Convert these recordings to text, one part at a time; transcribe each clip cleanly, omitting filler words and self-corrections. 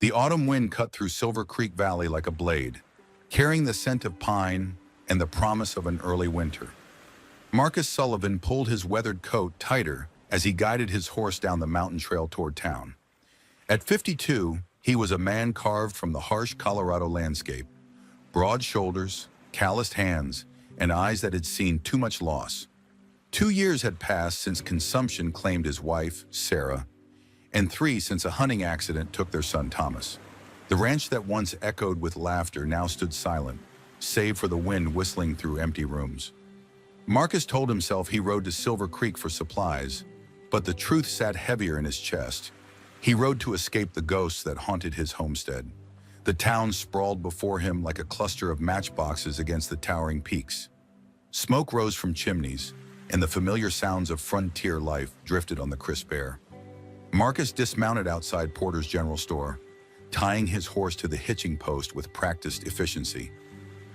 The autumn wind cut through Silver Creek Valley like a blade, carrying the scent of pine and the promise of an early winter. Marcus Sullivan pulled his weathered coat tighter as he guided his horse down the mountain trail toward town. At 52, he was a man carved from the harsh Colorado landscape. Broad shoulders, calloused hands, and eyes that had seen too much loss. 2 years had passed since consumption claimed his wife, Sarah, and 3 since a hunting accident took their son, Thomas. The ranch that once echoed with laughter now stood silent, save for the wind whistling through empty rooms. Marcus told himself he rode to Silver Creek for supplies, but the truth sat heavier in his chest. He rode to escape the ghosts that haunted his homestead. The town sprawled before him like a cluster of matchboxes against the towering peaks. Smoke rose from chimneys, and the familiar sounds of frontier life drifted on the crisp air. Marcus dismounted outside Porter's General Store, tying his horse to the hitching post with practiced efficiency.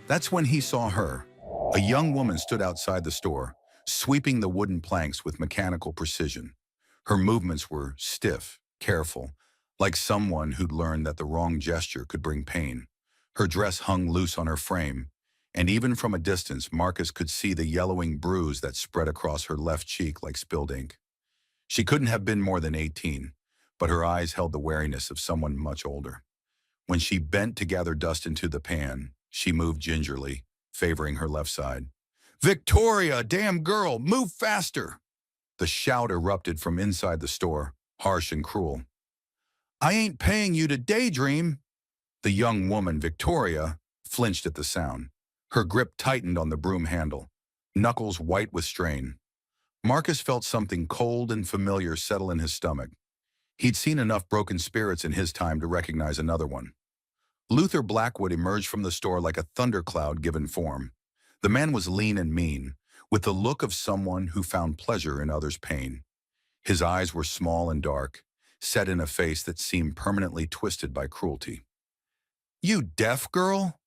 That's when he saw her. A young woman stood outside the store, sweeping the wooden planks with mechanical precision. Her movements were stiff, careful, like someone who'd learned that the wrong gesture could bring pain. Her dress hung loose on her frame, and even from a distance, Marcus could see the yellowing bruise that spread across her left cheek like spilled ink. She couldn't have been more than 18, but her eyes held the wariness of someone much older. When she bent to gather dust into the pan, she moved gingerly, favoring her left side. "Victoria, damn girl, move faster!" The shout erupted from inside the store, harsh and cruel. "I ain't paying you to daydream!" The young woman, Victoria, flinched at the sound. Her grip tightened on the broom handle, knuckles white with strain. Marcus felt something cold and familiar settle in his stomach. He'd seen enough broken spirits in his time to recognize another one. Luther Blackwood emerged from the store like a thundercloud given form. The man was lean and mean, with the look of someone who found pleasure in others' pain. His eyes were small and dark, set in a face that seemed permanently twisted by cruelty. "You deaf girl?"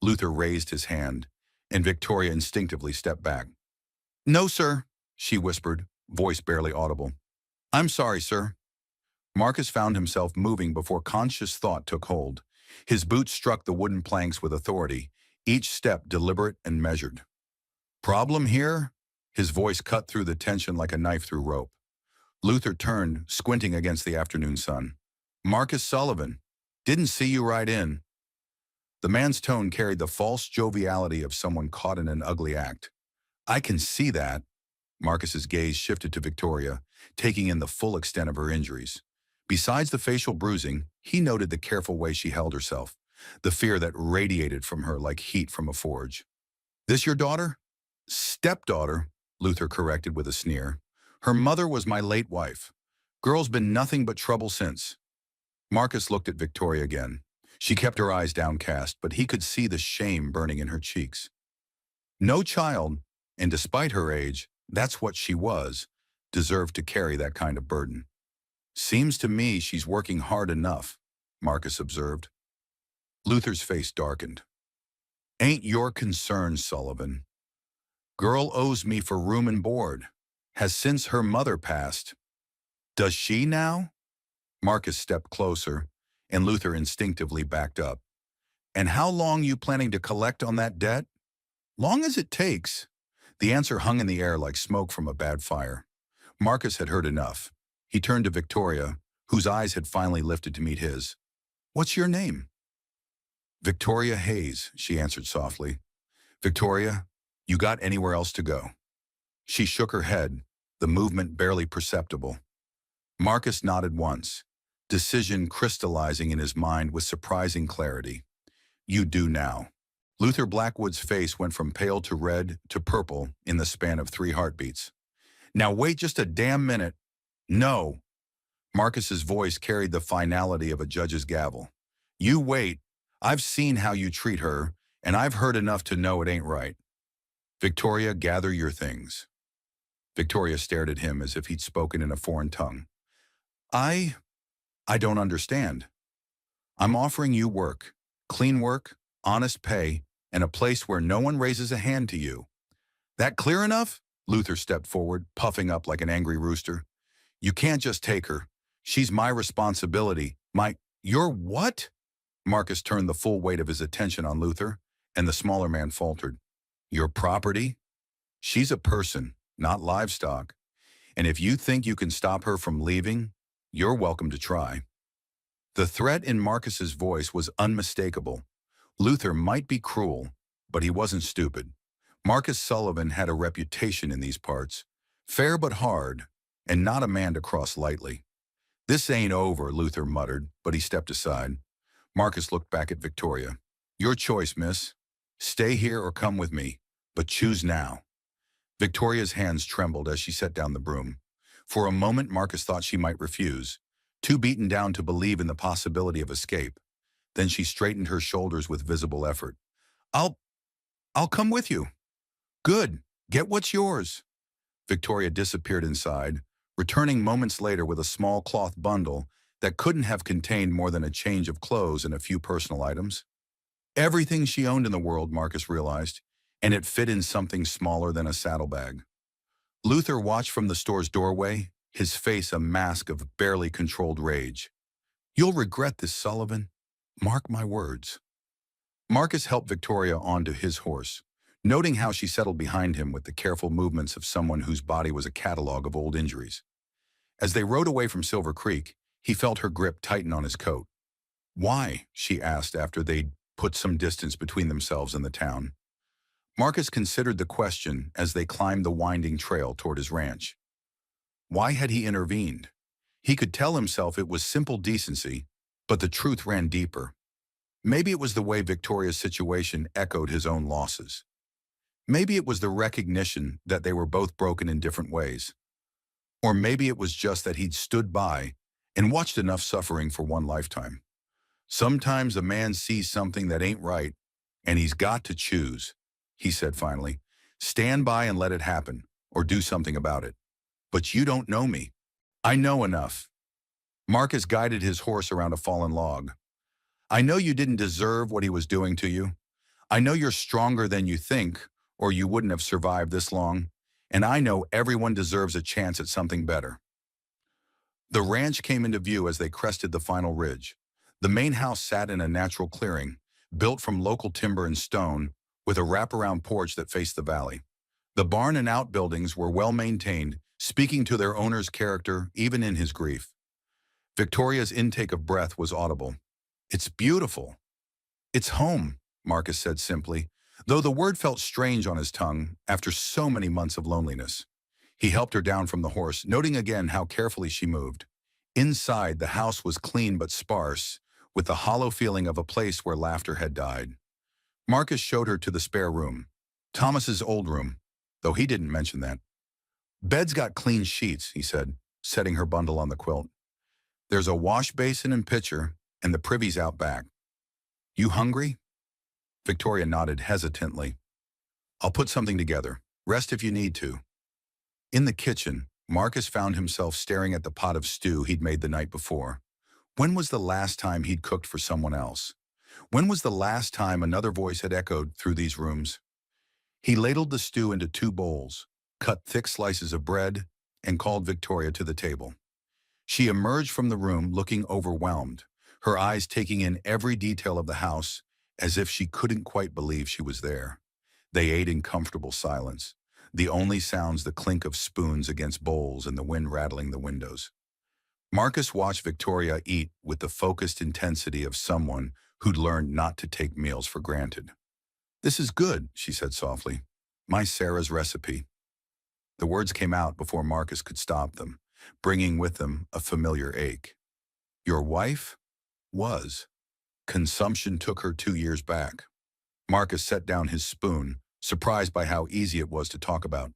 Luther raised his hand, and Victoria instinctively stepped back. "No, sir," she whispered, voice barely audible. "I'm sorry, sir." Marcus found himself moving before conscious thought took hold. His boots struck the wooden planks with authority, each step deliberate and measured. "Problem here?" His voice cut through the tension like a knife through rope. Luther turned, squinting against the afternoon sun. "Marcus Sullivan. Didn't see you right in." The man's tone carried the false joviality of someone caught in an ugly act. "I can see that." Marcus's gaze shifted to Victoria, taking in the full extent of her injuries. Besides the facial bruising, he noted the careful way she held herself, the fear that radiated from her like heat from a forge. "This your daughter?" "Stepdaughter," Luther corrected with a sneer. "Her mother was my late wife. Girl's been nothing but trouble since." Marcus looked at Victoria again. She kept her eyes downcast, but he could see the shame burning in her cheeks. No child, and despite her age, that's what she was, deserved to carry that kind of burden. "Seems to me she's working hard enough," Marcus observed. Luther's face darkened. "Ain't your concern, Sullivan. Girl owes me for room and board. Has since her mother passed." "Does she now?" Marcus stepped closer, and Luther instinctively backed up. "And how long you planning to collect on that debt?" "Long as it takes." The answer hung in the air like smoke from a bad fire. Marcus had heard enough. He turned to Victoria, whose eyes had finally lifted to meet his. "What's your name?" "Victoria Hayes," she answered softly. "Victoria, you got anywhere else to go?" She shook her head, the movement barely perceptible. Marcus nodded once, decision crystallizing in his mind with surprising clarity. "You do now." Luther Blackwood's face went from pale to red to purple in the span of 3 heartbeats. "Now wait just a damn minute." "No." Marcus's voice carried the finality of a judge's gavel. "You wait. I've seen how you treat her, and I've heard enough to know it ain't right. Victoria, gather your things." Victoria stared at him as if he'd spoken in a foreign tongue. I don't understand." "I'm offering you work. Clean work, honest pay, and a place where no one raises a hand to you. That clear enough?" Luther stepped forward, puffing up like an angry rooster. "You can't just take her. She's my responsibility, my—" You're what? Marcus turned the full weight of his attention on Luther, and the smaller man faltered. Your property? She's a person, not livestock. And if you think you can stop her from leaving, you're welcome to try. The threat in Marcus's voice was unmistakable. Luther might be cruel, but he wasn't stupid. Marcus Sullivan had a reputation in these parts. Fair but hard, and not a man to cross lightly. This ain't over, Luther muttered, but he stepped aside. Marcus looked back at Victoria. Your choice, miss. Stay here or come with me, but choose now. Victoria's hands trembled as she set down the broom. For a moment, Marcus thought she might refuse, too beaten down to believe in the possibility of escape. Then she straightened her shoulders with visible effort. I'll come with you. Good. Get what's yours. Victoria disappeared inside, returning moments later with a small cloth bundle that couldn't have contained more than a change of clothes and a few personal items. Everything she owned in the world, Marcus realized, and it fit in something smaller than a saddlebag. Luther watched from the store's doorway, his face a mask of barely controlled rage. You'll regret this, Sullivan. Mark my words. Marcus helped Victoria onto his horse, noting how she settled behind him with the careful movements of someone whose body was a catalog of old injuries. As they rode away from Silver Creek, he felt her grip tighten on his coat. Why? She asked after they'd put some distance between themselves and the town. Marcus considered the question as they climbed the winding trail toward his ranch. Why had he intervened? He could tell himself it was simple decency, but the truth ran deeper. Maybe it was the way Victoria's situation echoed his own losses. Maybe it was the recognition that they were both broken in different ways. Or maybe it was just that he'd stood by and watched enough suffering for one lifetime. Sometimes a man sees something that ain't right, and he's got to choose, he said finally. Stand by and let it happen, or do something about it. But you don't know me. I know enough. Marcus guided his horse around a fallen log. I know you didn't deserve what he was doing to you. I know you're stronger than you think, or you wouldn't have survived this long. And I know everyone deserves a chance at something better. The ranch came into view as they crested the final ridge. The main house sat in a natural clearing, built from local timber and stone, with a wraparound porch that faced the valley. The barn and outbuildings were well maintained, speaking to their owner's character even in his grief. Victoria's intake of breath was audible. It's beautiful. It's home, Marcus said simply, though the word felt strange on his tongue after so many months of loneliness. He helped her down from the horse, noting again how carefully she moved. Inside, the house was clean but sparse, with the hollow feeling of a place where laughter had died. Marcus showed her to the spare room, Thomas's old room, though he didn't mention that. Bed's got clean sheets, he said, setting her bundle on the quilt. There's a wash basin and pitcher, and the privy's out back. You hungry? Victoria nodded hesitantly. I'll put something together. Rest if you need to. In the kitchen, Marcus found himself staring at the pot of stew he'd made the night before. When was the last time he'd cooked for someone else? When was the last time another voice had echoed through these rooms? He ladled the stew into 2 bowls, cut thick slices of bread, and called Victoria to the table. She emerged from the room looking overwhelmed, her eyes taking in every detail of the house as if she couldn't quite believe she was there. They ate in comfortable silence, the only sounds the clink of spoons against bowls and the wind rattling the windows. Marcus watched Victoria eat with the focused intensity of someone who'd learned not to take meals for granted. This is good, she said softly. My Sarah's recipe. The words came out before Marcus could stop them, bringing with them a familiar ache. Your wife? Was. Consumption took her 2 years back. Marcus set down his spoon, surprised by how easy it was to talk about.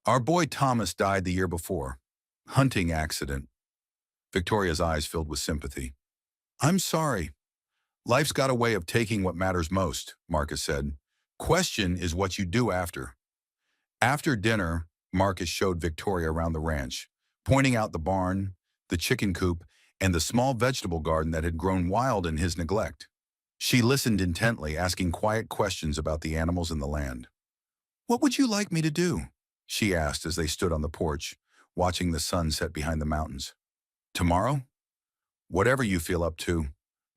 Our boy Thomas died the year before. Hunting accident. Victoria's eyes filled with sympathy. I'm sorry. Life's got a way of taking what matters most, Marcus said. Question is what you do after. After dinner, Marcus showed Victoria around the ranch, pointing out the barn, the chicken coop, and the small vegetable garden that had grown wild in his neglect. She listened intently, asking quiet questions about the animals and the land. What would you like me to do? She asked as they stood on the porch, watching the sun set behind the mountains. Tomorrow? Whatever you feel up to.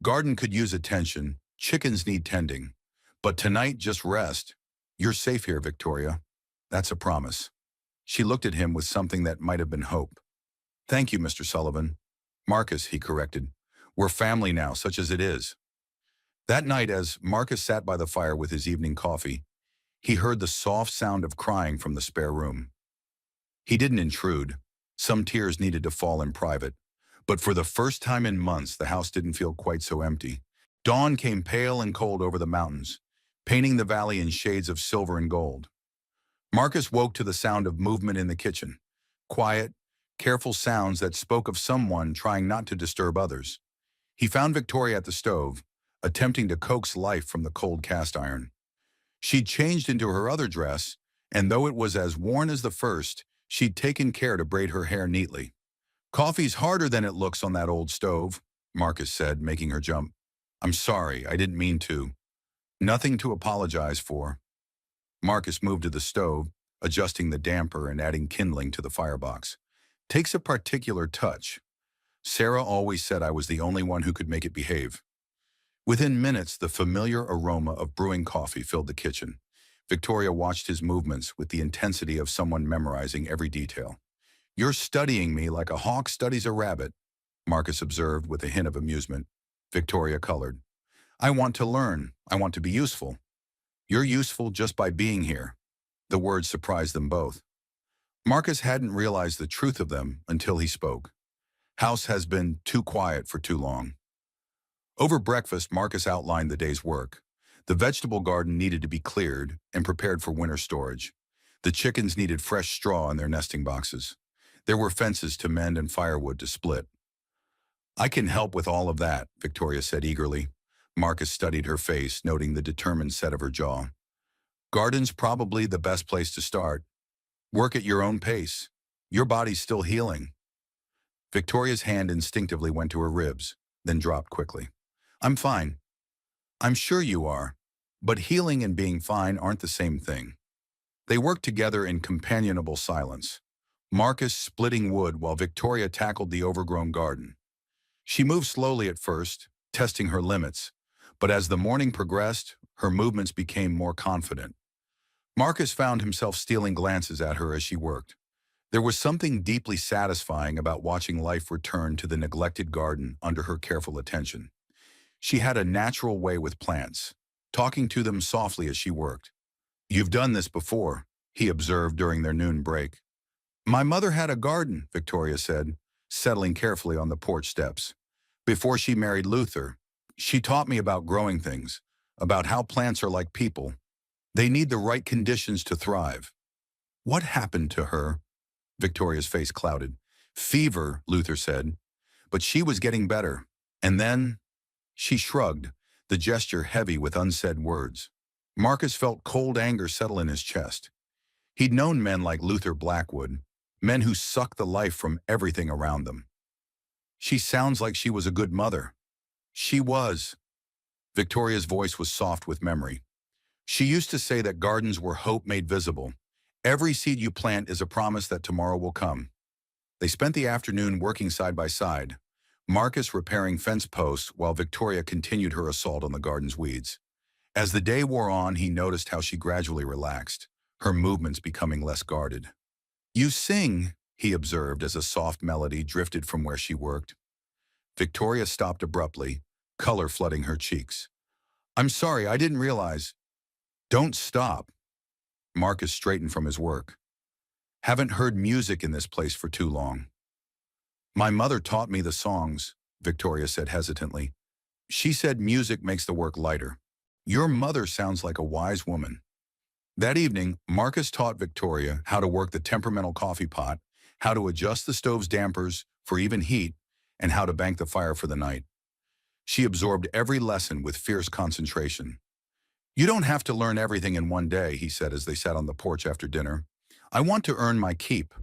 Garden could use attention. Chickens need tending. But tonight, just rest. You're safe here, Victoria. That's a promise. She looked at him with something that might have been hope. Thank you, Mr. Sullivan. Marcus, he corrected. We're family now, such as it is. That night, as Marcus sat by the fire with his evening coffee, he heard the soft sound of crying from the spare room. He didn't intrude. Some tears needed to fall in private. But for the first time in months, the house didn't feel quite so empty. Dawn came pale and cold over the mountains, painting the valley in shades of silver and gold. Marcus woke to the sound of movement in the kitchen. Quiet, careful sounds that spoke of someone trying not to disturb others. He found Victoria at the stove, attempting to coax life from the cold cast iron. She'd changed into her other dress, and though it was as worn as the first, she'd taken care to braid her hair neatly. Coffee's harder than it looks on that old stove, Marcus said, making her jump. I'm sorry, I didn't mean to. Nothing to apologize for. Marcus moved to the stove, adjusting the damper and adding kindling to the firebox. Takes a particular touch. Sarah always said I was the only one who could make it behave. Within minutes, the familiar aroma of brewing coffee filled the kitchen. Victoria watched his movements with the intensity of someone memorizing every detail. You're studying me like a hawk studies a rabbit, Marcus observed with a hint of amusement. Victoria colored. I want to learn. I want to be useful. You're useful just by being here. The words surprised them both. Marcus hadn't realized the truth of them until he spoke. House has been too quiet for too long. Over breakfast, Marcus outlined the day's work. The vegetable garden needed to be cleared and prepared for winter storage. The chickens needed fresh straw in their nesting boxes. There were fences to mend and firewood to split. I can help with all of that, Victoria said eagerly. Marcus studied her face, noting the determined set of her jaw. Garden's probably the best place to start. Work at your own pace. Your body's still healing. Victoria's hand instinctively went to her ribs, then dropped quickly. I'm fine. I'm sure you are, but healing and being fine aren't the same thing. They worked together in companionable silence, Marcus splitting wood while Victoria tackled the overgrown garden. She moved slowly at first, testing her limits, but as the morning progressed, her movements became more confident. Marcus found himself stealing glances at her as she worked. There was something deeply satisfying about watching life return to the neglected garden under her careful attention. She had a natural way with plants, talking to them softly as she worked. You've done this before, he observed during their noon break. My mother had a garden, Victoria said, settling carefully on the porch steps. Before she married Luther, she taught me about growing things, about how plants are like people. They need the right conditions to thrive. What happened to her? Victoria's face clouded. Fever, Luther said, but she was getting better. And then, she shrugged, the gesture heavy with unsaid words. Marcus felt cold anger settle in his chest. He'd known men like Luther Blackwood, men who sucked the life from everything around them. She sounds like she was a good mother. She was. Victoria's voice was soft with memory. She used to say that gardens were hope made visible. Every seed you plant is a promise that tomorrow will come. They spent the afternoon working side by side, Marcus repairing fence posts while Victoria continued her assault on the garden's weeds. As the day wore on, he noticed how she gradually relaxed, her movements becoming less guarded. You sing, he observed as a soft melody drifted from where she worked. Victoria stopped abruptly, color flooding her cheeks. I'm sorry, I didn't realize. Don't stop. Marcus straightened from his work. Haven't heard music in this place for too long. My mother taught me the songs, Victoria said hesitantly. She said music makes the work lighter. Your mother sounds like a wise woman. That evening, Marcus taught Victoria how to work the temperamental coffee pot, how to adjust the stove's dampers for even heat, and how to bank the fire for the night. She absorbed every lesson with fierce concentration. You don't have to learn everything in one day, he said as they sat on the porch after dinner. I want to earn my keep.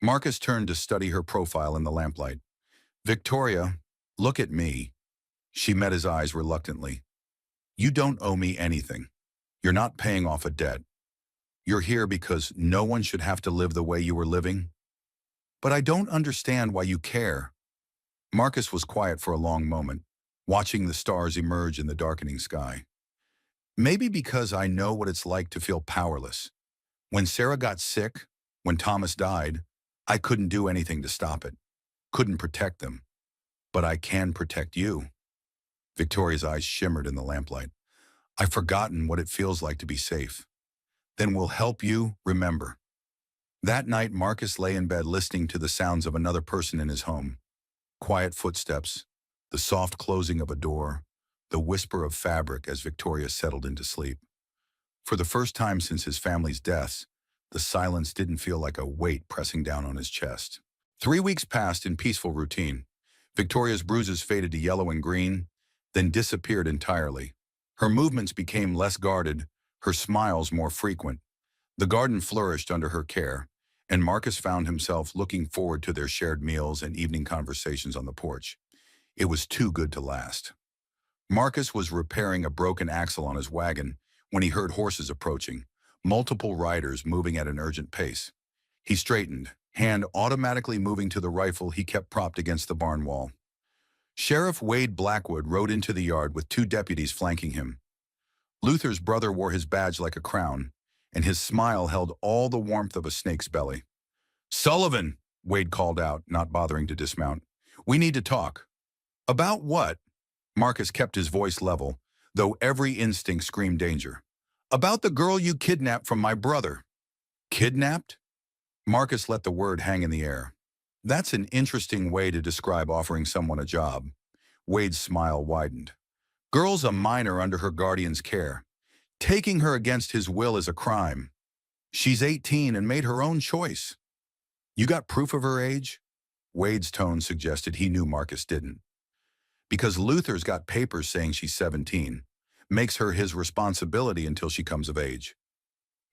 Marcus turned to study her profile in the lamplight. Victoria, look at me. She met his eyes reluctantly. You don't owe me anything. You're not paying off a debt. You're here because no one should have to live the way you were living. But I don't understand why you care. Marcus was quiet for a long moment, watching the stars emerge in the darkening sky. Maybe because I know what it's like to feel powerless. When Sarah got sick, when Thomas died, I couldn't do anything to stop it. Couldn't protect them. But I can protect you. Victoria's eyes shimmered in the lamplight. I've forgotten what it feels like to be safe. Then we'll help you remember. That night, Marcus lay in bed listening to the sounds of another person in his home. Quiet footsteps, the soft closing of a door, the whisper of fabric as Victoria settled into sleep. For the first time since his family's deaths, the silence didn't feel like a weight pressing down on his chest. 3 weeks passed in peaceful routine. Victoria's bruises faded to yellow and green, then disappeared entirely. Her movements became less guarded, her smiles more frequent. The garden flourished under her care, and Marcus found himself looking forward to their shared meals and evening conversations on the porch. It was too good to last. Marcus was repairing a broken axle on his wagon when he heard horses approaching, multiple riders moving at an urgent pace. He straightened, hand automatically moving to the rifle he kept propped against the barn wall. Sheriff Wade Blackwood rode into the yard with 2 deputies flanking him. Luther's brother wore his badge like a crown, and his smile held all the warmth of a snake's belly. "Sullivan," Wade called out, not bothering to dismount. "We need to talk." "About what?" Marcus kept his voice level, though every instinct screamed danger. "About the girl you kidnapped from my brother." "Kidnapped?" Marcus let the word hang in the air. "That's an interesting way to describe offering someone a job." Wade's smile widened. "Girl's a minor under her guardian's care. Taking her against his will is a crime. She's 18 and made her own choice." "You got proof of her age?" Wade's tone suggested he knew Marcus didn't. "Because Luther's got papers saying she's 17. Makes her his responsibility until she comes of age."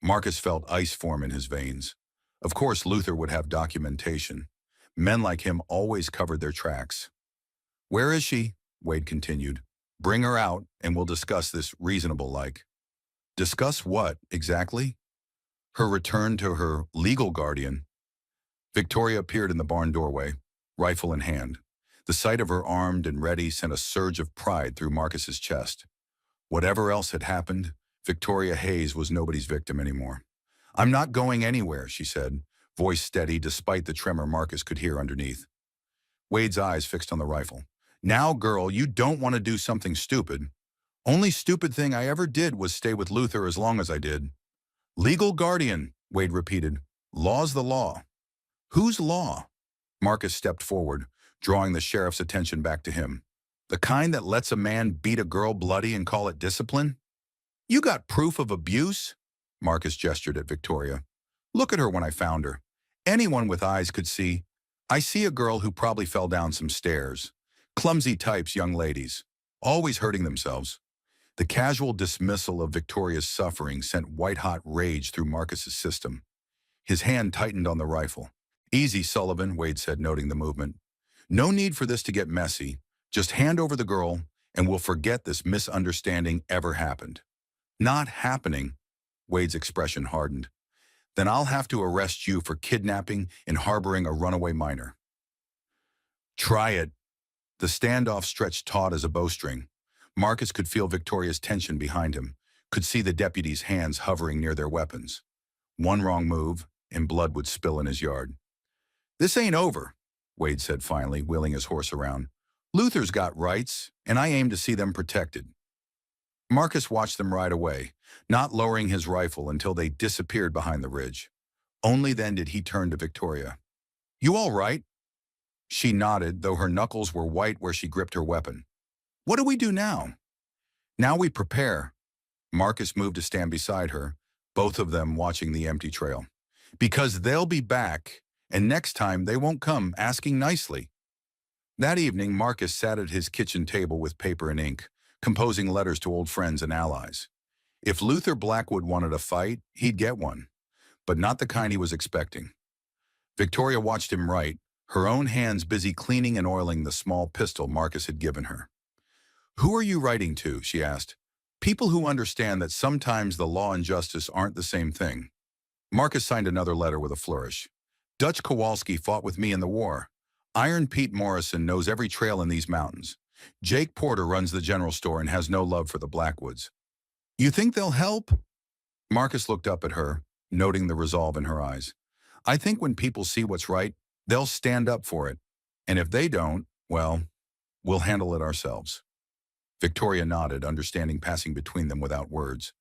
Marcus felt ice form in his veins. Of course Luther would have documentation. Men like him always covered their tracks. "Where is she?" Wade continued. "Bring her out, and we'll discuss this reasonable-like." "Discuss what, exactly?" "Her return to her legal guardian." Victoria appeared in the barn doorway, rifle in hand. The sight of her armed and ready sent a surge of pride through Marcus's chest. Whatever else had happened, Victoria Hayes was nobody's victim anymore. "I'm not going anywhere," she said, voice steady despite the tremor Marcus could hear underneath. Wade's eyes fixed on the rifle. "Now, girl, you don't want to do something stupid." "Only stupid thing I ever did was stay with Luther as long as I did." "Legal guardian," Wade repeated. "Law's the law." "Whose law?" Marcus stepped forward, drawing the sheriff's attention back to him. "The kind that lets a man beat a girl bloody and call it discipline?" "You got proof of abuse?" Marcus gestured at Victoria. "Look at her when I found her. Anyone with eyes could see. I see a girl who probably fell down some stairs. Clumsy types, young ladies. Always hurting themselves." The casual dismissal of Victoria's suffering sent white-hot rage through Marcus's system. His hand tightened on the rifle. "Easy, Sullivan," Wade said, noting the movement. "No need for this to get messy. Just hand over the girl, and we'll forget this misunderstanding ever happened." "Not happening." Wade's expression hardened. "Then I'll have to arrest you for kidnapping and harboring a runaway minor." "Try it." The standoff stretched taut as a bowstring. Marcus could feel Victoria's tension behind him, could see the deputies' hands hovering near their weapons. One wrong move, and blood would spill in his yard. "This ain't over," Wade said finally, wheeling his horse around. "Luther's got rights, and I aim to see them protected." Marcus watched them ride away, not lowering his rifle until they disappeared behind the ridge. Only then did he turn to Victoria. "You all right?" She nodded, though her knuckles were white where she gripped her weapon. "What do we do now?" "Now we prepare." Marcus moved to stand beside her, both of them watching the empty trail. "Because they'll be back, and next time they won't come asking nicely." That evening, Marcus sat at his kitchen table with paper and ink, composing letters to old friends and allies. If Luther Blackwood wanted a fight, he'd get one, but not the kind he was expecting. Victoria watched him write, her own hands busy cleaning and oiling the small pistol Marcus had given her. "Who are you writing to?" she asked. "People who understand that sometimes the law and justice aren't the same thing." Marcus signed another letter with a flourish. "Dutch Kowalski fought with me in the war. Iron Pete Morrison knows every trail in these mountains. Jake Porter runs the general store and has no love for the Blackwoods. You think they'll help? Marcus looked up at her, noting the resolve in her eyes. I think when people see what's right, they'll stand up for it. And if they don't, well, we'll handle it ourselves. Victoria nodded, understanding passing between them without words.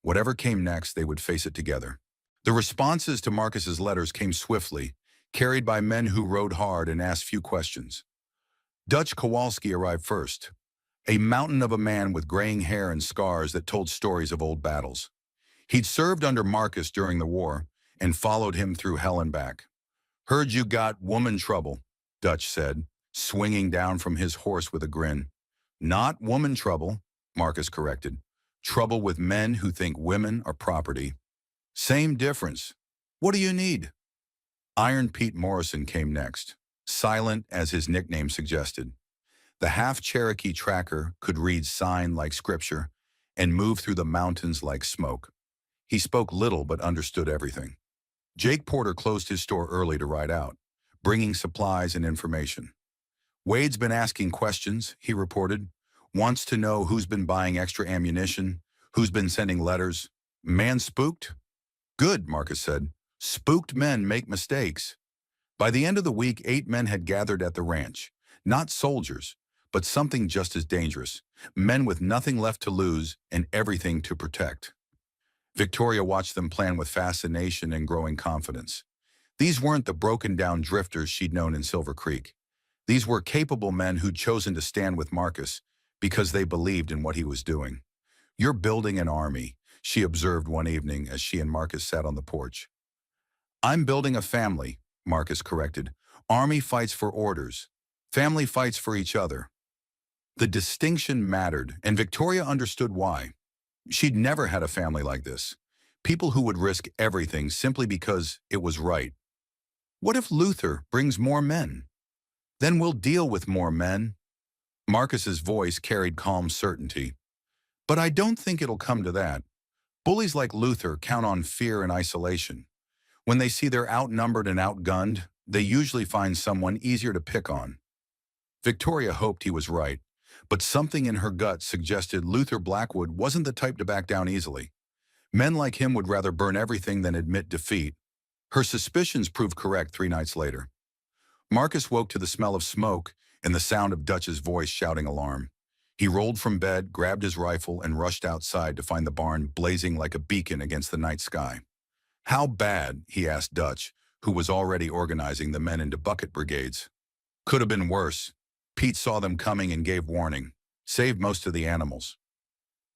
Whatever came next, they would face it together. The responses to Marcus's letters came swiftly, carried by men who rode hard and asked few questions. Dutch Kowalski arrived first, a mountain of a man with graying hair and scars that told stories of old battles. He'd served under Marcus during the war and followed him through hell and back. Heard you got woman trouble, Dutch said, swinging down from his horse with a grin. Not woman trouble, Marcus corrected. Trouble with men who think women are property. Same difference. What do you need? Iron Pete Morrison came next, silent as his nickname suggested. The half-Cherokee tracker could read sign like scripture and move through the mountains like smoke. He spoke little but understood everything. Jake Porter closed his store early to ride out, bringing supplies and information. Wade's been asking questions, he reported. Wants to know who's been buying extra ammunition, who's been sending letters. Man spooked? Good, Marcus said. Spooked men make mistakes. By the end of the week, 8 men had gathered at the ranch. Not soldiers, but something just as dangerous. Men with nothing left to lose and everything to protect. Victoria watched them plan with fascination and growing confidence. These weren't the broken-down drifters she'd known in Silver Creek. These were capable men who'd chosen to stand with Marcus because they believed in what he was doing. You're building an army, she observed one evening as she and Marcus sat on the porch. I'm building a family, Marcus corrected. Army fights for orders. Family fights for each other. The distinction mattered, and Victoria understood why. She'd never had a family like this. People who would risk everything simply because it was right. What if Luther brings more men? Then we'll deal with more men. Marcus's voice carried calm certainty. But I don't think it'll come to that. Bullies like Luther count on fear and isolation. When they see they're outnumbered and outgunned, they usually find someone easier to pick on. Victoria hoped he was right, but something in her gut suggested Luther Blackwood wasn't the type to back down easily. Men like him would rather burn everything than admit defeat. Her suspicions proved correct 3 nights later. Marcus woke to the smell of smoke and the sound of Dutch's voice shouting alarm. He rolled from bed, grabbed his rifle, and rushed outside to find the barn blazing like a beacon against the night sky. How bad, he asked Dutch, who was already organizing the men into bucket brigades. Could have been worse. Pete saw them coming and gave warning. Saved most of the animals.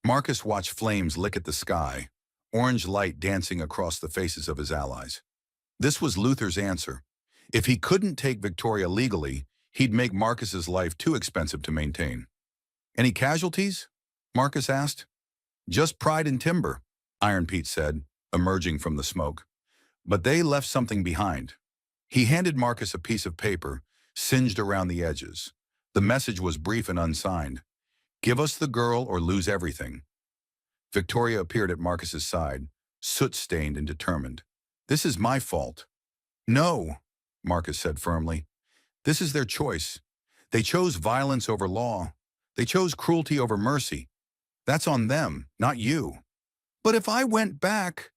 Marcus watched flames lick at the sky, orange light dancing across the faces of his allies. This was Luther's answer. If he couldn't take Victoria legally, he'd make Marcus's life too expensive to maintain. Any casualties? Marcus asked. Just pride and timber, Iron Pete said, emerging from the smoke. But they left something behind. He handed Marcus a piece of paper, singed around the edges. The message was brief and unsigned. Give us the girl or lose everything. Victoria appeared at Marcus's side, soot-stained and determined. This is my fault. No, Marcus said firmly. This is their choice. They chose violence over law. They chose cruelty over mercy. That's on them, not you. But if I went back,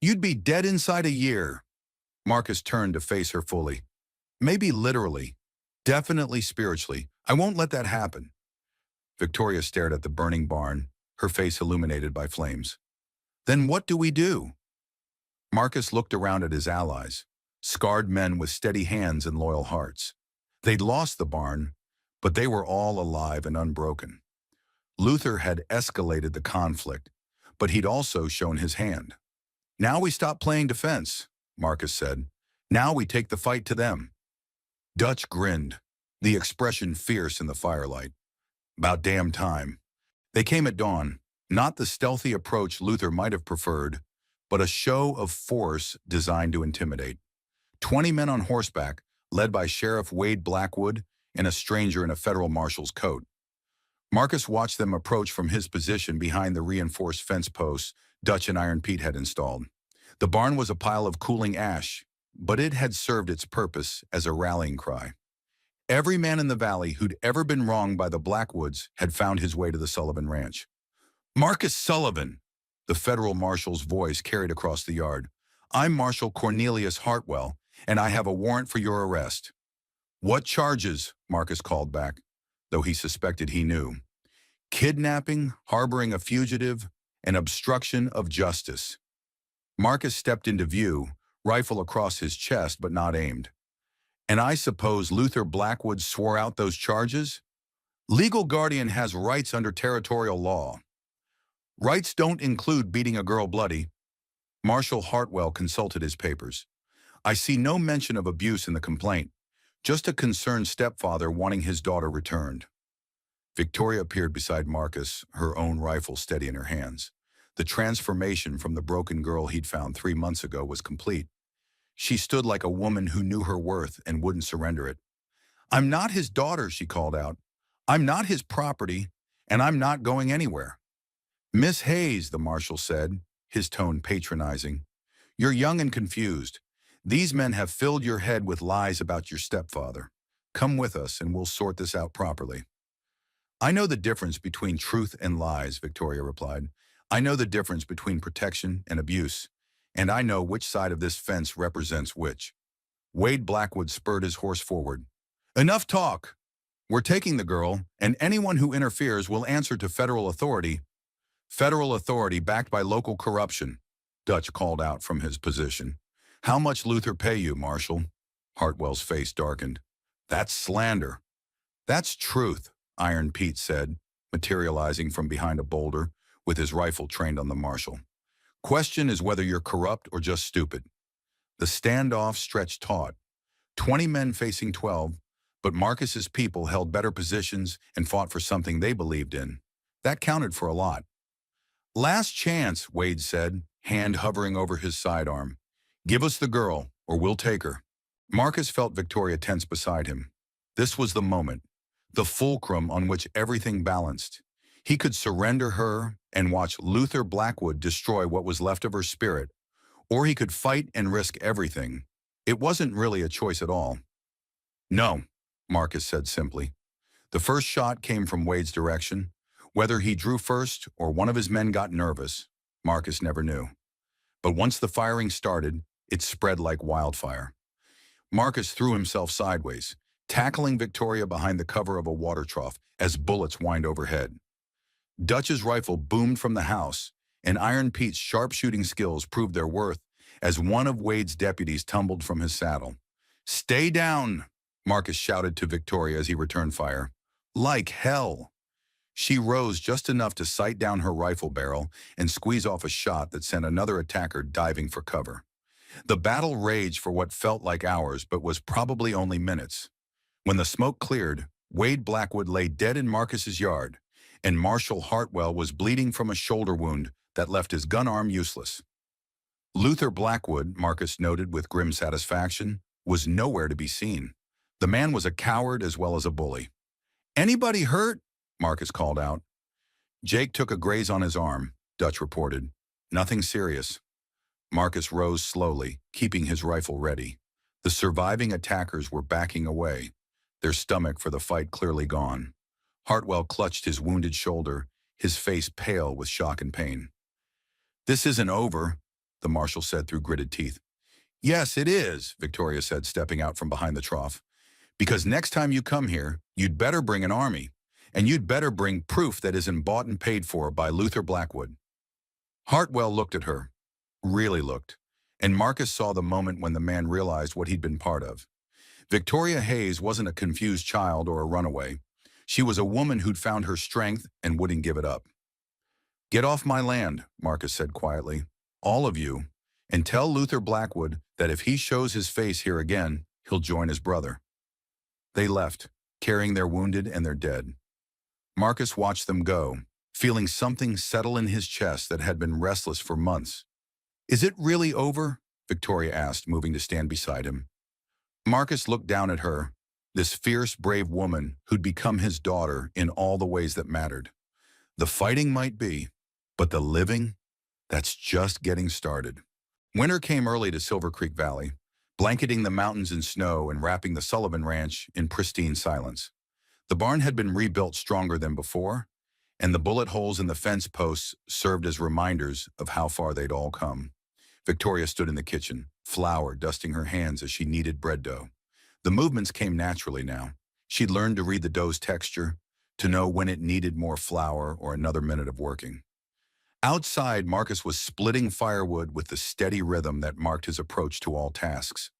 you'd be dead inside a year. Marcus turned to face her fully. Maybe literally, definitely spiritually. I won't let that happen. Victoria stared at the burning barn, her face illuminated by flames. Then what do we do? Marcus looked around at his allies, scarred men with steady hands and loyal hearts. They'd lost the barn, but they were all alive and unbroken. Luther had escalated the conflict, but he'd also shown his hand. Now we stop playing defense, Marcus said. Now we take the fight to them. Dutch grinned, the expression fierce in the firelight. About damn time. They came at dawn, not the stealthy approach Luther might have preferred, but a show of force designed to intimidate. 20 men on horseback, led by Sheriff Wade Blackwood and a stranger in a federal marshal's coat. Marcus watched them approach from his position behind the reinforced fence posts Dutch and Iron Pete had installed. The barn was a pile of cooling ash, but it had served its purpose as a rallying cry. Every man in the valley who'd ever been wronged by the Blackwoods had found his way to the Sullivan Ranch. Marcus Sullivan, the federal marshal's voice carried across the yard. I'm Marshal Cornelius Hartwell, and I have a warrant for your arrest. What charges? Marcus called back, though he suspected he knew. Kidnapping, harboring a fugitive, and obstruction of justice. Marcus stepped into view, rifle across his chest but not aimed. And I suppose Luther Blackwood swore out those charges? Legal guardian has rights under territorial law. Rights don't include beating a girl bloody. Marshal Hartwell consulted his papers. I see no mention of abuse in the complaint, just a concerned stepfather wanting his daughter returned. Victoria appeared beside Marcus, her own rifle steady in her hands. The transformation from the broken girl he'd found 3 months ago was complete. She stood like a woman who knew her worth and wouldn't surrender it. I'm not his daughter, she called out. I'm not his property, and I'm not going anywhere. Miss Hayes, the marshal said, his tone patronizing. You're young and confused. These men have filled your head with lies about your stepfather. Come with us and we'll sort this out properly. I know the difference between truth and lies, Victoria replied. I know the difference between protection and abuse, and I know which side of this fence represents which. Wade Blackwood spurred his horse forward. Enough talk! We're taking the girl, and anyone who interferes will answer to federal authority. Federal authority backed by local corruption, Dutch called out from his position. How much Luther pay you, Marshal? Hartwell's face darkened. That's slander. That's truth, Iron Pete said, materializing from behind a boulder, with his rifle trained on the marshal. Question is whether you're corrupt or just stupid. The standoff stretched taut. 20 men facing 12, but Marcus's people held better positions and fought for something they believed in. That counted for a lot. Last chance, Wade said, hand hovering over his sidearm. Give us the girl, or we'll take her. Marcus felt Victoria tense beside him. This was the moment, the fulcrum on which everything balanced. He could surrender her and watch Luther Blackwood destroy what was left of her spirit, or he could fight and risk everything. It wasn't really a choice at all. No, Marcus said simply. The first shot came from Wade's direction. Whether he drew first or one of his men got nervous, Marcus never knew. But once the firing started, it spread like wildfire. Marcus threw himself sideways, tackling Victoria behind the cover of a water trough as bullets whined overhead. Dutch's rifle boomed from the house, and Iron Pete's sharpshooting skills proved their worth as one of Wade's deputies tumbled from his saddle. Stay down, Marcus shouted to Victoria as he returned fire. Like hell. She rose just enough to sight down her rifle barrel and squeeze off a shot that sent another attacker diving for cover. The battle raged for what felt like hours but was probably only minutes. When the smoke cleared, Wade Blackwood lay dead in Marcus's yard, and Marshal Hartwell was bleeding from a shoulder wound that left his gun arm useless. Luther Blackwood, Marcus noted with grim satisfaction, was nowhere to be seen. The man was a coward as well as a bully. Anybody hurt? Marcus called out. Jake took a graze on his arm, Dutch reported. Nothing serious. Marcus rose slowly, keeping his rifle ready. The surviving attackers were backing away, their stomach for the fight clearly gone. Hartwell clutched his wounded shoulder, his face pale with shock and pain. This isn't over, the marshal said through gritted teeth. Yes, it is, Victoria said, stepping out from behind the trough. Because next time you come here, you'd better bring an army, and you'd better bring proof that isn't bought and paid for by Luther Blackwood. Hartwell looked at her, really looked, and Marcus saw the moment when the man realized what he'd been part of. Victoria Hayes wasn't a confused child or a runaway. She was a woman who'd found her strength and wouldn't give it up. Get off my land, Marcus said quietly, all of you, and tell Luther Blackwood that if he shows his face here again, he'll join his brother. They left, carrying their wounded and their dead. Marcus watched them go, feeling something settle in his chest that had been restless for months. Is it really over? Victoria asked, moving to stand beside him. Marcus looked down at her, this fierce, brave woman who'd become his daughter in all the ways that mattered. The fighting might be, but the living, that's just getting started. Winter came early to Silver Creek Valley. blanketing the mountains in snow and wrapping the Sullivan Ranch in pristine silence. The barn had been rebuilt stronger than before, and the bullet holes in the fence posts served as reminders of how far they'd all come. Victoria stood in the kitchen, flour dusting her hands as she kneaded bread dough. The movements came naturally now. She'd learned to read the dough's texture, to know when it needed more flour or another minute of working. Outside, Marcus was splitting firewood with the steady rhythm that marked his approach to all tasks.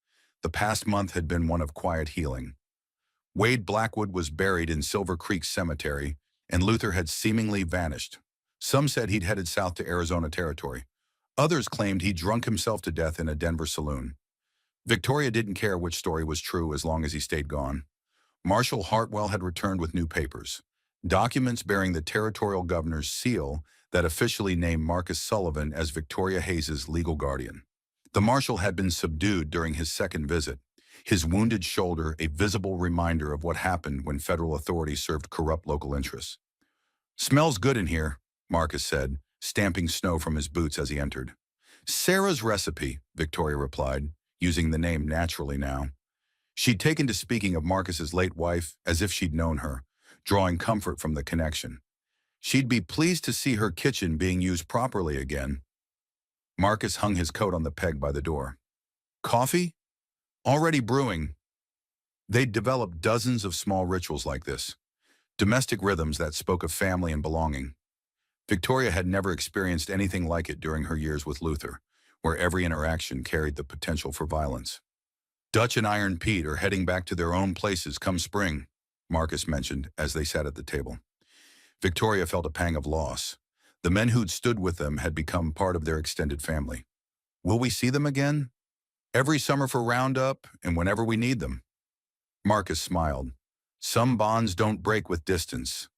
The past month had been one of quiet healing. Wade Blackwood was buried in Silver Creek Cemetery, and Luther had seemingly vanished. Some said he'd headed south to Arizona Territory. Others claimed he'd drunk himself to death in a Denver saloon. Victoria didn't care which story was true as long as he stayed gone. Marshall Hartwell had returned with new papers, documents bearing the territorial governor's seal that officially named Marcus Sullivan as Victoria Hayes's legal guardian. The marshal had been subdued during his second visit, his wounded shoulder a visible reminder of what happened when federal authorities served corrupt local interests. "Smells good in here," Marcus said, stamping snow from his boots as he entered. "Sarah's recipe," Victoria replied, using the name naturally now. She'd taken to speaking of Marcus's late wife as if she'd known her, drawing comfort from the connection. She'd be pleased to see her kitchen being used properly again. Marcus hung his coat on the peg by the door. "Coffee? Already brewing." They'd developed dozens of small rituals like this, domestic rhythms that spoke of family and belonging. Victoria had never experienced anything like it during her years with Luther, where every interaction carried the potential for violence. "Dutch and Iron Pete are heading back to their own places come spring," Marcus mentioned as they sat at the table. Victoria felt a pang of loss. The men who'd stood with them had become part of their extended family. "Will we see them again?" "Every summer for Roundup and whenever we need them." Marcus smiled. "Some bonds don't break with distance."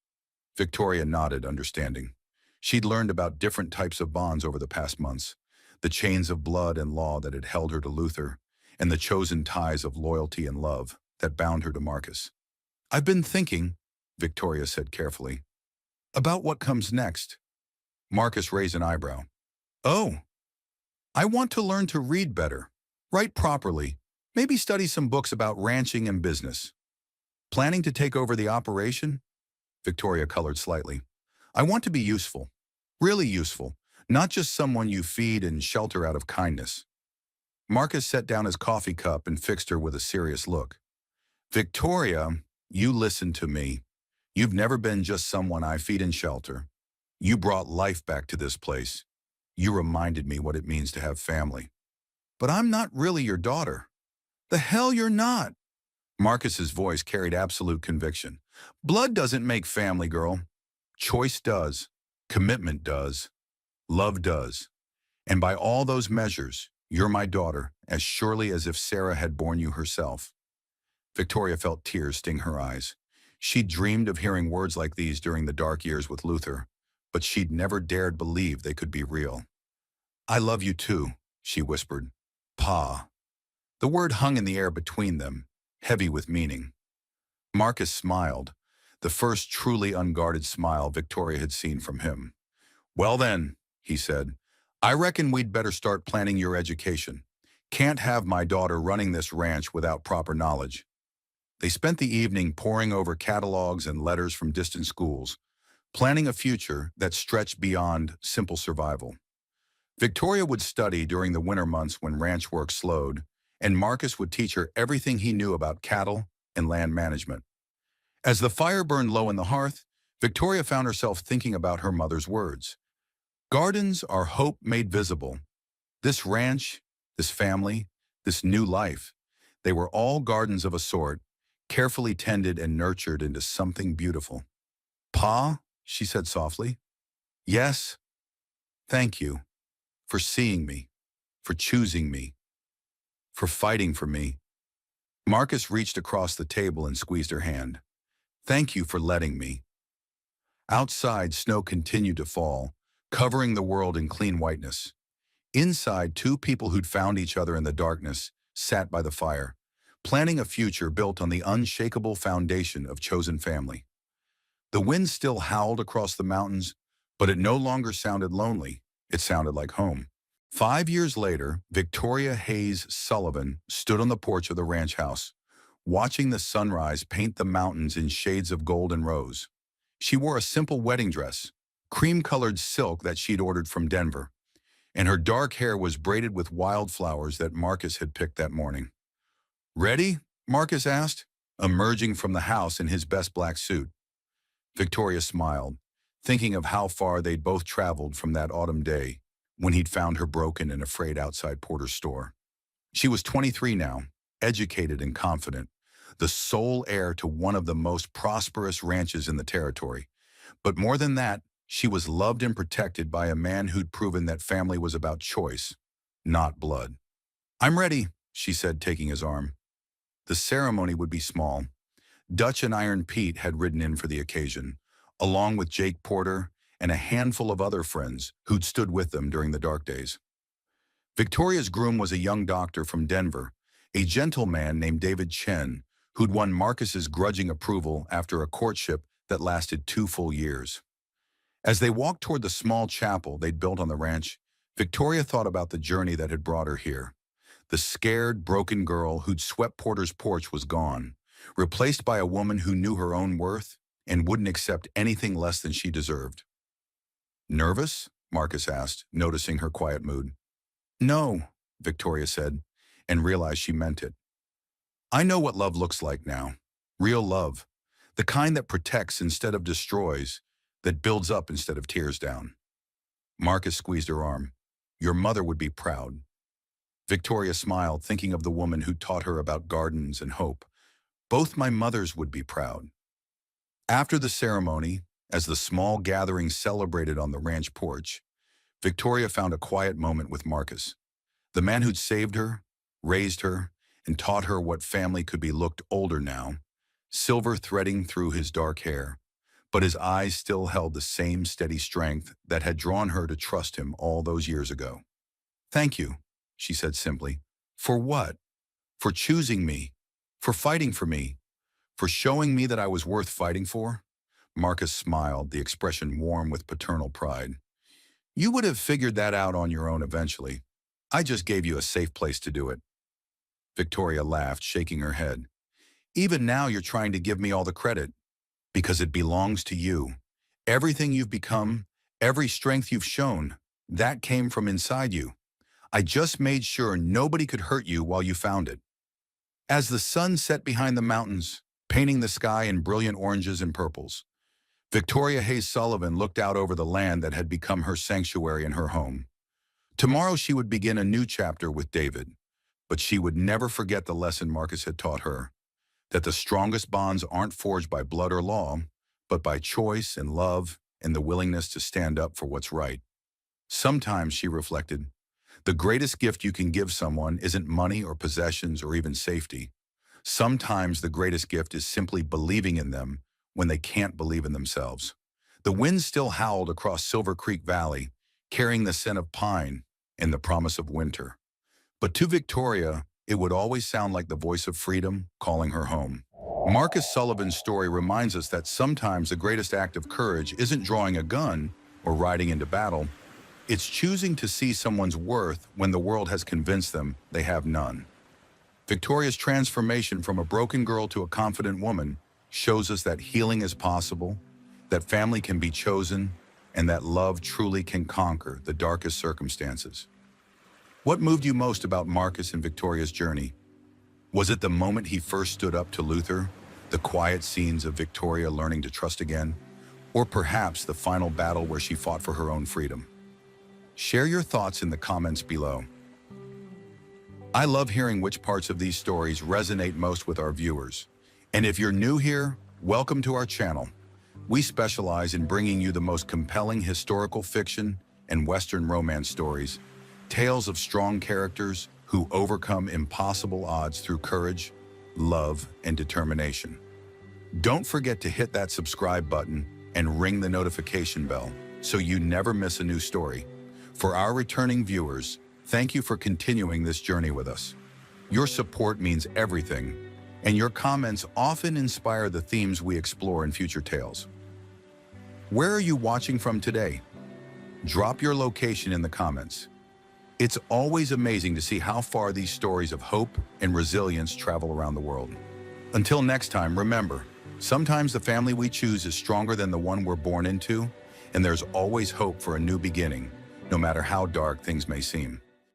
Victoria nodded, understanding. She'd learned about different types of bonds over the past months, the chains of blood and law that had held her to Luther, and the chosen ties of loyalty and love that bound her to Marcus. "I've been thinking," Victoria said carefully, "about what comes next." Marcus raised an eyebrow. "Oh, I want to learn to read better, write properly, maybe study some books about ranching and business." "Planning to take over the operation?" Victoria colored slightly. "I want to be useful, really useful, not just someone you feed and shelter out of kindness." Marcus set down his coffee cup and fixed her with a serious look. "Victoria, you listen to me. You've never been just someone I feed and shelter. You brought life back to this place. You reminded me what it means to have family." "But I'm not really your daughter." "The hell you're not." Marcus's voice carried absolute conviction. "Blood doesn't make family, girl. Choice does. Commitment does. Love does. And by all those measures, you're my daughter, as surely as if Sarah had borne you herself." Victoria felt tears sting her eyes. She'd dreamed of hearing words like these during the dark years with Luther, but she'd never dared believe they could be real. "I love you too," she whispered. "Pa." The word hung in the air between them, heavy with meaning. Marcus smiled, the first truly unguarded smile Victoria had seen from him. "Well then," he said, "I reckon we'd better start planning your education. Can't have my daughter running this ranch without proper knowledge." They spent the evening poring over catalogs and letters from distant schools, planning a future that stretched beyond simple survival. Victoria would study during the winter months when ranch work slowed, and Marcus would teach her everything he knew about cattle and land management. As the fire burned low in the hearth, Victoria found herself thinking about her mother's words. "Gardens are hope made visible." This ranch, this family, this new life, they were all gardens of a sort, carefully tended and nurtured into something beautiful. "Pa," she said softly. "Yes, thank you for seeing me, for choosing me, for fighting for me." Marcus reached across the table and squeezed her hand. "Thank you for letting me." Outside, snow continued to fall, covering the world in clean whiteness. Inside, two people who'd found each other in the darkness sat by the fire, planning a future built on the unshakable foundation of chosen family. The wind still howled across the mountains, but it no longer sounded lonely. It sounded like home. 5 years later, Victoria Hayes Sullivan stood on the porch of the ranch house, watching the sunrise paint the mountains in shades of gold and rose. She wore a simple wedding dress, cream-colored silk that she'd ordered from Denver, and her dark hair was braided with wildflowers that Marcus had picked that morning. "Ready?" Marcus asked, emerging from the house in his best black suit. Victoria smiled, thinking of how far they'd both traveled from that autumn day when he'd found her broken and afraid outside Porter's store. She was 23 now, educated and confident, the sole heir to one of the most prosperous ranches in the territory. But more than that, she was loved and protected by a man who'd proven that family was about choice, not blood. "I'm ready," she said, taking his arm. The ceremony would be small. Dutch and Iron Pete had ridden in for the occasion, along with Jake Porter and a handful of other friends who'd stood with them during the dark days. Victoria's groom was a young doctor from Denver, a gentleman named David Chen, who'd won Marcus's grudging approval after a courtship that lasted 2 full years. As they walked toward the small chapel they'd built on the ranch, Victoria thought about the journey that had brought her here. The scared, broken girl who'd swept Porter's porch was gone, replaced by a woman who knew her own worth and wouldn't accept anything less than she deserved. "Nervous?" Marcus asked, noticing her quiet mood. "No," Victoria said, and realized she meant it. "I know what love looks like now. Real love. The kind that protects instead of destroys, that builds up instead of tears down." Marcus squeezed her arm. "Your mother would be proud." Victoria smiled, thinking of the woman who taught her about gardens and hope. "Both my mothers would be proud." After the ceremony, as the small gathering celebrated on the ranch porch, Victoria found a quiet moment with Marcus. The man who'd saved her, raised her, and taught her what family could be looked older now, silver threading through his dark hair, but his eyes still held the same steady strength that had drawn her to trust him all those years ago. "Thank you," she said simply. "For what? For choosing me, for fighting for me, for showing me that I was worth fighting for?" Marcus smiled, the expression warm with paternal pride. "You would have figured that out on your own eventually. I just gave you a safe place to do it." Victoria laughed, shaking her head. "Even now you're trying to give me all the credit, because it belongs to you. Everything you've become, every strength you've shown, that came from inside you. I just made sure nobody could hurt you while you found it." As the sun set behind the mountains, painting the sky in brilliant oranges and purples, Victoria Hayes Sullivan looked out over the land that had become her sanctuary and her home. Tomorrow she would begin a new chapter with David, but she would never forget the lesson Marcus had taught her, that the strongest bonds aren't forged by blood or law, but by choice and love and the willingness to stand up for what's right. Sometimes, she reflected, the greatest gift you can give someone isn't money or possessions or even safety. Sometimes the greatest gift is simply believing in them when they can't believe in themselves. The wind still howled across Silver Creek Valley, carrying the scent of pine and the promise of winter. But to Victoria, it would always sound like the voice of freedom calling her home. Marcus Sullivan's story reminds us that sometimes the greatest act of courage isn't drawing a gun or riding into battle. It's choosing to see someone's worth when the world has convinced them they have none. Victoria's transformation from a broken girl to a confident woman shows us that healing is possible, that family can be chosen, and that love truly can conquer the darkest circumstances. What moved you most about Marcus and Victoria's journey? Was it the moment he first stood up to Luther, the quiet scenes of Victoria learning to trust again, or perhaps the final battle where she fought for her own freedom? Share your thoughts in the comments below. I love hearing which parts of these stories resonate most with our viewers. And if you're new here, welcome to our channel. We specialize in bringing you the most compelling historical fiction and Western romance stories, tales of strong characters who overcome impossible odds through courage, love, and determination. Don't forget to hit that subscribe button and ring the notification bell so you never miss a new story. For our returning viewers, thank you for continuing this journey with us. Your support means everything, and your comments often inspire the themes we explore in future tales. Where are you watching from today? Drop your location in the comments. It's always amazing to see how far these stories of hope and resilience travel around the world. Until next time, remember, sometimes the family we choose is stronger than the one we're born into, and there's always hope for a new beginning, no matter how dark things may seem.